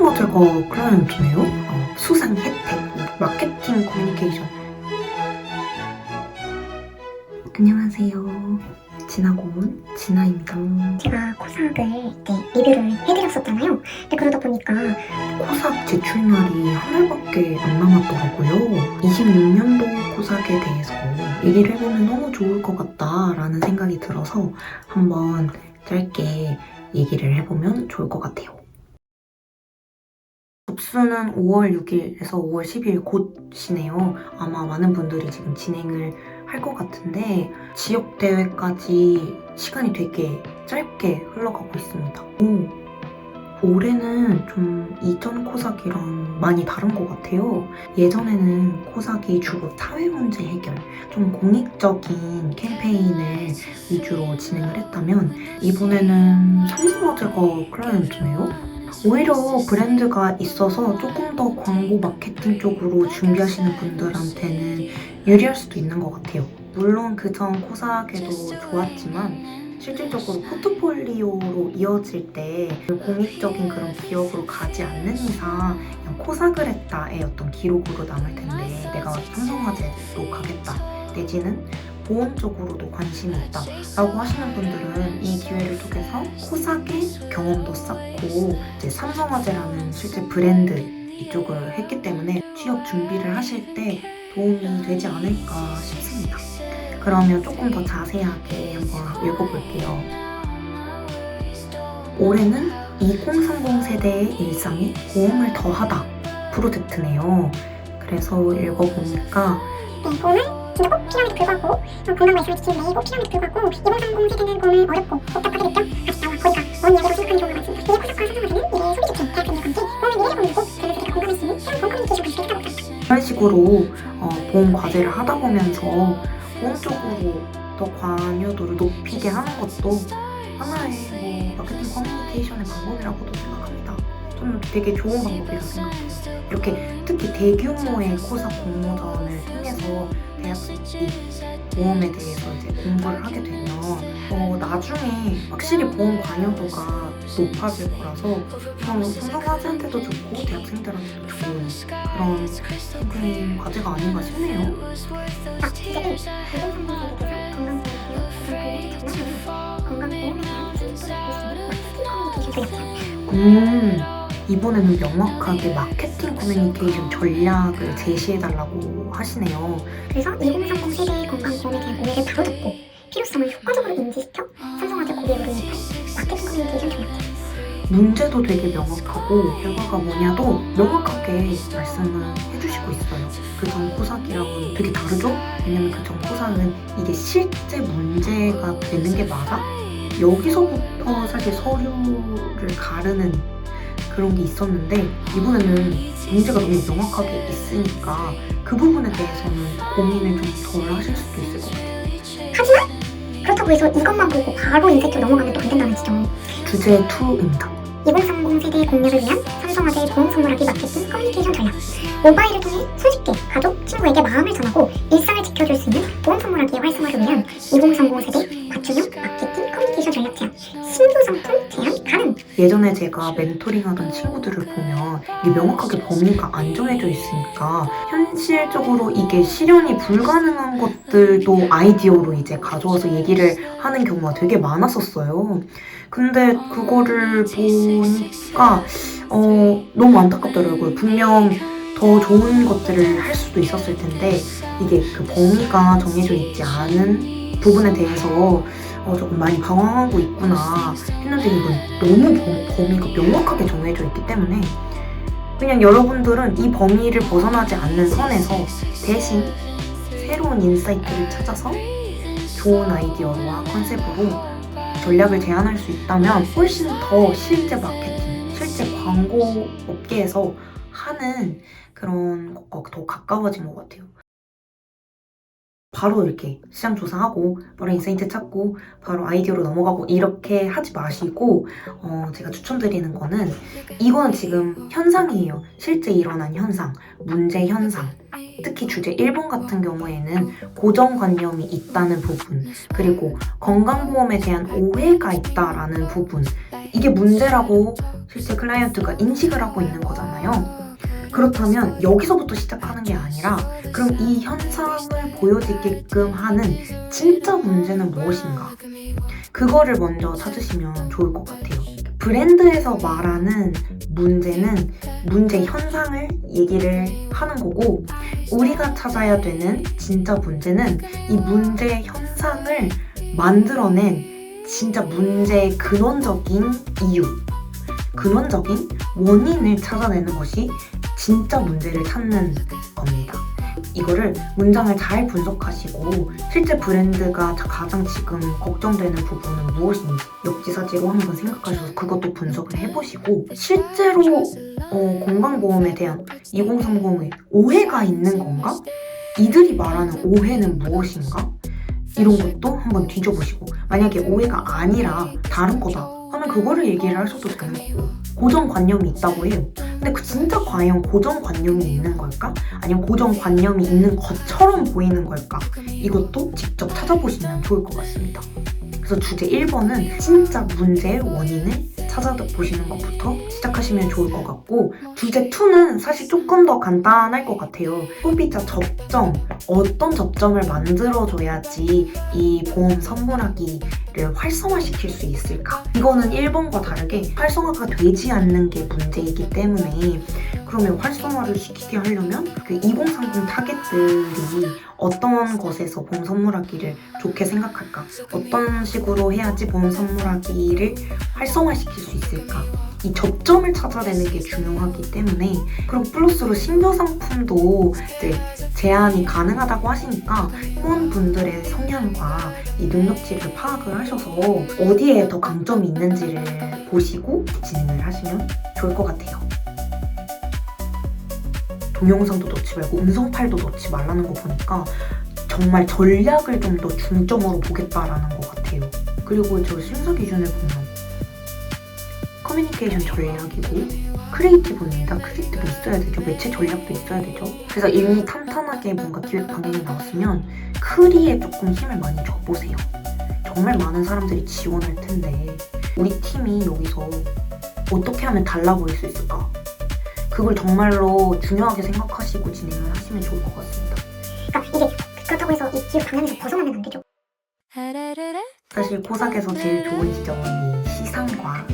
삼성화재가 클라이언트네요? 수상 혜택, 마케팅 커뮤니케이션. 안녕하세요. 진하고 온 진아입니다. 제가 코삭을 리뷰를 해드렸었잖아요. 근데 그러다 보니까 코삭 제출날이 한 달밖에 안 남았더라고요. 26년도 코삭에 대해서 얘기를 해보면 너무 좋을 것 같다라는 생각이 들어서 한번 짧게 얘기를 해보면 좋을 것 같아요. 접수는 5월 6일에서 5월 10일 곧이네요. 아마 많은 분들이 지금 진행을 할 것 같은데 지역 대회까지 시간이 되게 짧게 흘러가고 있습니다. 올해는 좀 이전 코삭이랑 많이 다른 것 같아요. 예전에는 코삭이 주로 사회 문제 해결, 좀 공익적인 캠페인을 위주로 진행을 했다면 이번에는 삼성화재가 클라이언트네요. 오히려 브랜드가 있어서 조금 더 광고 마케팅 쪽으로 준비하시는 분들한테는 유리할 수도 있는 것 같아요. 물론 그전 코삭에도 좋았지만 실질적으로 포트폴리오로 이어질 때 공익적인 그런 기업으로 가지 않는 이상 그냥 코삭을 했다의 어떤 기록으로 남을 텐데 내가 삼성화재로 가겠다 내지는 보험 쪽으로도 관심이 있다 라고 하시는 분들은 이 기회를 통해서 코삭의 경험도 쌓고 이제 삼성화재라는 실제 브랜드 이쪽을 했기 때문에 취업 준비를 하실 때 도움이 되지 않을까 싶습니다. 그러면 조금 더 자세하게 한번 읽어볼게요. 올해는 2030 세대의 일상에 보험을 더하다 프로젝트네요. 그래서 읽어보니까 보험은 진짜 꼭 필요함에도 불구하고 건강 말씀을 지키는 게 꼭 필요함에도 불구하고 2030 세대는 보험을 어렵고 복잡하게 느껴 다시 나와 거기가 먼 이야기로 생각하는 경우가 많습니다. 이 코삭과 삼성화재는 미래의 소비주체 대학생들과 함께 보험의 미래를 건드고 전 세계가 공감할 수 있는 새로운 보험 커뮤니케이션 관계를 했다고 합니다. 이런 식으로 보험 과제를 하다 보면서 보험 쪽으로 더 관여도를 높이게 하는 것도 하나의 마케팅 커뮤니케이션의 방법이라고도 생각합니다. 저는 되게 좋은 방법이라고 생각해요. 이렇게 특히 대규모의 코삭 공모전을 통해서 대학생들이 보험에 대해서 이제 공부를 하게 되면 나중에 확실히 보험 관여도가 높아질 거라서 삼성화재한테도 좋고 대학생들한테도 좋은 그런 캠페인 과제가 아닌가 싶네요. 이제 1. 2030 세대에서 건강보험에 대한 신입도를 높일 수 있는 마케팅 커뮤니케이션 전략. 이번에는 명확하게 마케팅 커뮤니케이션 전략을 제시해달라고 하시네요. 그래서 2030 세대의 건강보험에 대한 오해를 바로잡고 필요성을 효과적으로 인지시켜 삼성화재 고객으로 인한 마케팅 커뮤니케이션 전략. 문제도 되게 명확하고 결과가 뭐냐도 명확하게 말씀을 해주시고 있어요. 그전 코삭이랑은 되게 다르죠? 왜냐면 그전 코삭은 이게 실제 문제가 되는 게 맞아? 여기서부터 사실 서류를 가르는 그런 게 있었는데 이번에는 문제가 너무 명확하게 있으니까 그 부분에 대해서는 고민을 좀 덜 하실 수도 있을 것 같아요. 하지만 그렇다고 해서 이것만 보고 바로 인사이트로 넘어가면 또 안 된다는 지점. 주제 2입니다. 2030 세대의 공략을 위한 삼성화재의 보험 선물하기 마케팅 커뮤니케이션 전략. 모바일을 통해 손쉽게 가족, 친구에게 마음을 전하고 일상을 지켜줄 수 있는 보험 선물하기의 활성화를 위한 2030 세대 맞춤형 마케팅 커뮤니케이션 전략 제안. 신규 상품 제안 가능. 예전에 제가 멘토링하던 친구들을 보면 이게 명확하게 범위가 안 정해져 있으니까 현실적으로 이게 실현이 불가능한 것들도 아이디어로 이제 가져와서 얘기를 하는 경우가 되게 많았었어요. 근데 그거를 보니까 너무 안타깝더라고요. 분명 더 좋은 것들을 할 수도 있었을 텐데 이게 그 범위가 정해져 있지 않은 부분에 대해서 조금 많이 방황하고 있구나 했는데 이건 너무 범위가 명확하게 정해져 있기 때문에 그냥 여러분들은 이 범위를 벗어나지 않는 선에서 대신 새로운 인사이트를 찾아서 좋은 아이디어와 컨셉으로 전략을 제안할 수 있다면 훨씬 더 실제 마케팅, 실제 광고 업계에서 하는 그런 것과 더 가까워진 것 같아요. 바로 이렇게 시장 조사하고 바로 인사이트 찾고 바로 아이디어로 넘어가고 이렇게 하지 마시고 제가 추천드리는 거는 이거는 지금 현상이에요. 실제 일어난 현상, 문제 현상. 특히 주제 1번 같은 경우에는 고정관념이 있다는 부분, 그리고 건강보험에 대한 오해가 있다라는 부분, 이게 문제라고 실제 클라이언트가 인식을 하고 있는 거잖아요. 그렇다면 여기서부터 시작하는 게 아니라 그럼 이 현상을 보여지게끔 하는 진짜 문제는 무엇인가? 그거를 먼저 찾으시면 좋을 것 같아요. 브랜드에서 말하는 문제는 문제 현상을 얘기를 하는 거고, 우리가 찾아야 되는 진짜 문제는 이 문제 현상을 만들어낸 진짜 문제의 근원적인 이유, 근원적인 원인을 찾아내는 것이 진짜 문제를 찾는 겁니다. 이거를 문장을 잘 분석하시고 실제 브랜드가 가장 지금 걱정되는 부분은 무엇인지 역지사지로 한번 생각하셔서 그것도 분석을 해보시고, 실제로 건강보험에 대한 2030의 오해가 있는 건가? 이들이 말하는 오해는 무엇인가? 이런 것도 한번 뒤져보시고, 만약에 오해가 아니라 다른 거다 하면 그거를 얘기를 하셔도 되는 거고, 고정관념이 있다고 해요. 근데 진짜 과연 고정관념이 있는 걸까? 아니면 고정관념이 있는 것처럼 보이는 걸까? 이것도 직접 찾아보시면 좋을 것 같습니다. 그래서 주제 1번은 진짜 문제의 원인을 찾아보시는 것부터 시작하시면 좋을 것 같고, 주제 2는 사실 조금 더 간단할 것 같아요. 소비자 접점, 어떤 접점을 만들어줘야지 이 보험 선물하기를 활성화시킬 수 있을까? 이거는 1번과 다르게 활성화가 되지 않는 게 문제이기 때문에, 그러면 활성화를 시키게 하려면 그 2030 타겟들이 어떤 것에서 보험 선물하기를 좋게 생각할까? 어떤 식으로 해야지 보험 선물하기를 활성화시킬 수 있을까? 이 접점을 찾아내는 게 중요하기 때문에, 그리고 플러스로 신규 상품도 이제 제한이 가능하다고 하시니까 회원분들의 성향과 이 능력치를 파악을 하셔서 어디에 더 강점이 있는지를 보시고 진행을 하시면 좋을 것 같아요. 동영상도 넣지 말고 음성 파일도 넣지 말라는 거 보니까 정말 전략을 좀 더 중점으로 보겠다라는 것 같아요. 그리고 저 심사 기준을 보면 커뮤니케이션 전략이고 크리에이티브입니다. 크리에이티브 있어야 되죠. 매체 전략도 있어야 되죠. 그래서 이미 탄탄하게 뭔가 기획 방향이 나왔으면 크리에 조금 힘을 많이 줘보세요. 정말 많은 사람들이 지원할 텐데 우리 팀이 여기서 어떻게 하면 달라 보일 수 있을까? 그걸 정말로 중요하게 생각하시고 진행을 하시면 좋을 것 같습니다. 그러니까 이게 그렇다고 해서 이 기획 방향에서 벗어나면 안 되죠. 사실 코삭에서 제일 좋은 지점은 이 시상과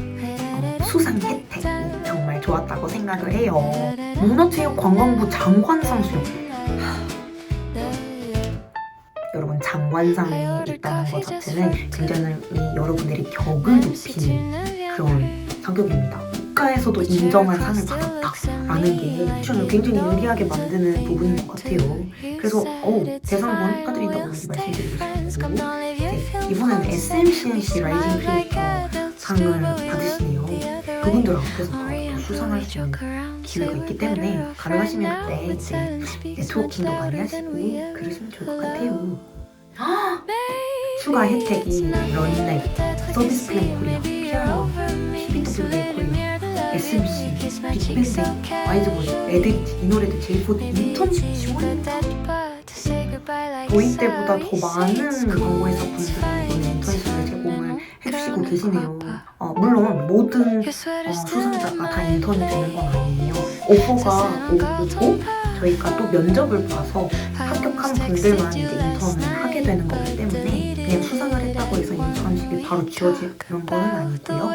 수상 혜택이 정말 좋았다고 생각을 해요. 문화체육관광부 장관상 수용. 여러분, 장관상이 있다는 것 자체는 굉장히 여러분들의 격을 높이는 그런 성격입니다. 국가에서도 인정한 상을 받았다라는 게 미션을 굉장히 유리하게 만드는 부분인 것 같아요. 그래서 대상분 축하드린다고 말씀드리고 싶고, 이번에는 SMCNC 라이징 크리에이터 상을 받으시네요. 그분들 앞에서 또 수상할 수 있는 기회가 있기 때문에 가능하시면 그때 이제 네트워킹도 많이 하시고 그러시면 좋을 것 같아요. 추가 혜택이 런넥, 서비스 플랜 코리아, 피아노, PBWA 코리아, SMC, 빅뱅, 와이즈보이, 레드리치, 이 노래들 제이포드 인턴십 지원입니다. 저희 때보다 더 많은 광고회사 분들이 이번 인턴십을 제공을 해주시고 계시네요. 물론 모든 수상자가 다 인턴이 되는 건 아니에요. 오퍼가 오고 저희가 또 면접을 봐서 합격한 분들만 이제 인턴을 하게 되는 거기 때문에 그냥 수상을 했다고 해서 인턴십이 바로 지워지는 건 아니고요.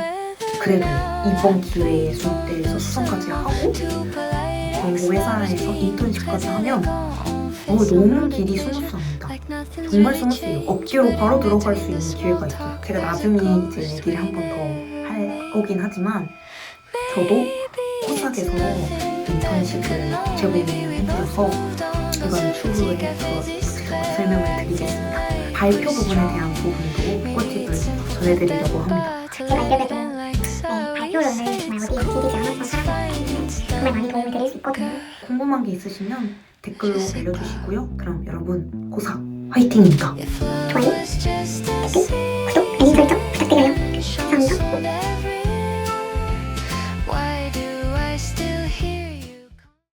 그래도 이번 기회에 수입대에서 수상까지 하고 광고 회사에서 인턴십까지 하면 너무 길이 스무스합니다. 정말 스무스해요. 업계로 바로 들어갈 수 있는 기회가 있어요. 제가 나중에 이제 얘기를 한 번 더 할 거긴 하지만 저도 코삭에서 인턴십을 제공해드려서 이건 추후에 더 설명을 드리겠습니다. 발표 부분에 대한 부분도 꿀팁을 전해드리려고 합니다. 제가 이래봬도 발표를 정말 어디에 기대지 않았던 사람들한테는 정말 많이 도움이 드릴 수 있거든요. 궁금한 게 있으시면 댓글로 알려주시고요. 그럼 여러분 코삭 화이팅입니다. 좋아요, 댓글, 구독, 알림 설정 부탁드려요. 감사합니다.